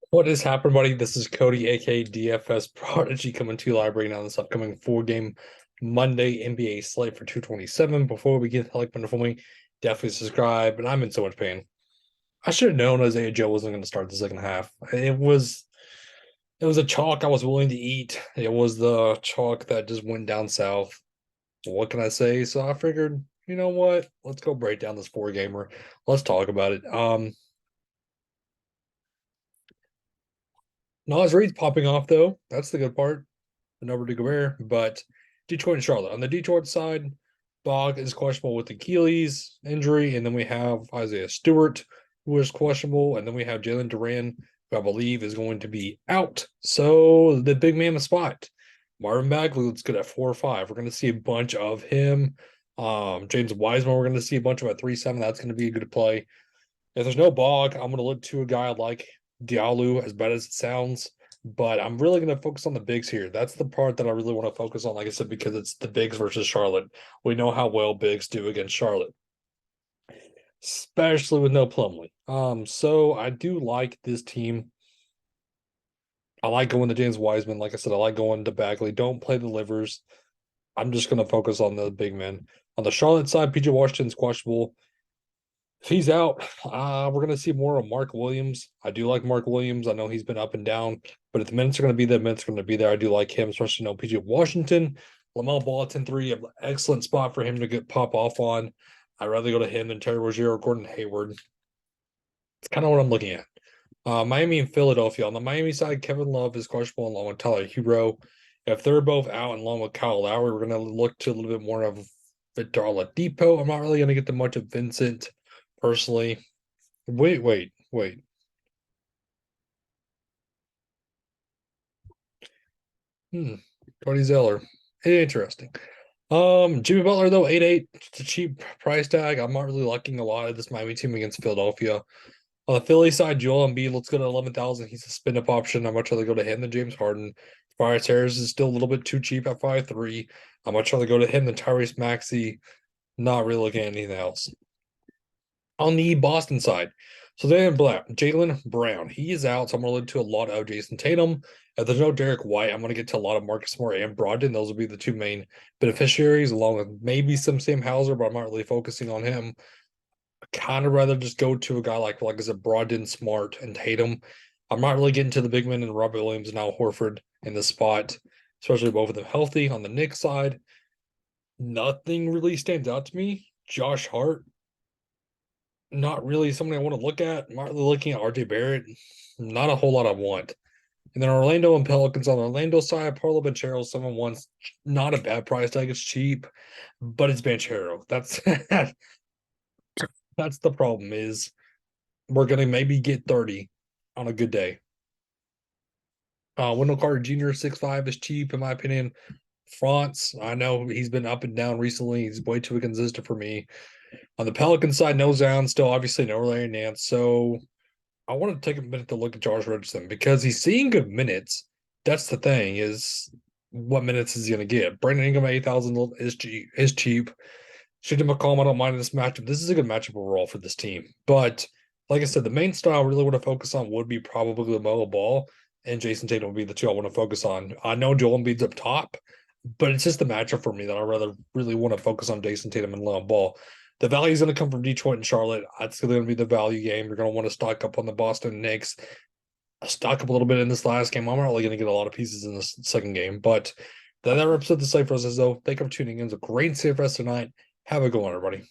What is happening, buddy? This is Cody, aka DFS Prodigy, coming to you live right now on this upcoming 4-game Monday NBA slate for 227. Before we get the like button for me, definitely subscribe. And I'm in so much pain. I should have known Isaiah Joe wasn't going to start the second half. It was a chalk I was willing to eat. It was the chalk that just went down south. What can I say? So I figured, you know what? Let's go break down this 4-gamer. Let's talk about it. Nas Reed's popping off though. That's the good part. The number to Gobert, but Detroit and Charlotte. On the Detroit side, Bog is questionable with Achilles injury, and then we have Isaiah Stewart, who is questionable, and then we have Jalen Duran, who I believe is going to be out. So the big man in the spot. Marvin Bagley looks good at 4 or 5. We're going to see a bunch of him. James Wiseman, we're going to see a bunch of at 3-7. That's going to be a good play. If there's no Bog, I'm going to look to a guy like Diallo, as bad as it sounds. But I'm really going to focus on the bigs here. That's the part that I really want to focus on, like I said, because it's the bigs versus Charlotte. We know how well bigs do against Charlotte, especially with no Plumlee. So I do like this team. I like going to James Wiseman. Like I said, I like going to Bagley. Don't play the livers. I'm just going to focus on the big men. On the Charlotte side, PJ Washington's questionable. If he's out, we're going to see more of Mark Williams. I do like Mark Williams. I know he's been up and down, but if the minutes are going to be there, minutes are going to be there. I do like him, especially PJ Washington. Lamelo Ball at 10-3, excellent spot for him to get pop off on. I'd rather go to him than Terry Rozier or Gordon Hayward. It's kind of what I'm looking at. Miami and Philadelphia. On the Miami side, Kevin Love is questionable along with Tyler Hero. If they're both out and along with Kyle Lowry, we're going to look to a little bit more of Victor Oladipo. I'm not really going to get too much of Vincent personally. Wait. Cody Zeller. Interesting. Jimmy Butler, though, 8-8. It's a cheap price tag. I'm not really liking a lot of this Miami team against Philadelphia. On the Philly side, Joel Embiid, let's go to 11,000. He's a spin-up option. I'd much rather go to him than James Harden. Tobias Harris is still a little bit too cheap at 5-3. I'd much rather go to him than Tyrese Maxey. Not really looking at anything else. On the Boston side, so Jaylen Brown, he is out, so I'm going to look to a lot of Jason Tatum. If there's no Derek White, I'm going to get to a lot of Marcus Smart and Brogdon. Those will be the two main beneficiaries, along with maybe some Sam Hauser, but I'm not really focusing on him. I kind of rather just go to a guy like I said, Brogdon, Smart, and Tatum. I'm not really getting to the big men and Robert Williams and Al Horford in the spot, especially both of them healthy. On the Knicks side, nothing really stands out to me. Josh Hart, not really somebody I want to look at. I'm not really looking at RJ Barrett. Not a whole lot I want. And then Orlando and Pelicans on the Orlando side, Paolo Banchero, 7-1's not a bad price tag. It's cheap, but it's Banchero. That's the problem is we're gonna maybe get 30 on a good day. Wendell Carter Jr. 6'5" is cheap in my opinion. France, I know he's been up and down recently. He's way too consistent for me. On the Pelican side, no Zion, still obviously no Larry Nance. So I want to take a minute to look at Josh Richardson because he's seeing good minutes. That's the thing is what minutes is he going to get? Brandon Ingram 8,000 is cheap. Shady McCollum, I don't mind this matchup. This is a good matchup overall for this team. But like I said, the main style I really want to focus on would be probably LaMelo Ball and Jason Tatum would be the two I want to focus on. I know Joel Embiid's up top, but it's just the matchup for me that I rather really want to focus on Jason Tatum and LaMelo Ball. The value is going to come from Detroit and Charlotte. That's going to be the value game. You're going to want to stock up on the Boston Knicks. Stock up a little bit in this last game. I'm not really going to get a lot of pieces in this second game, but that wraps up the slate for us. Though, thank you for tuning in. It's a great slate for us tonight. Have a good one, everybody.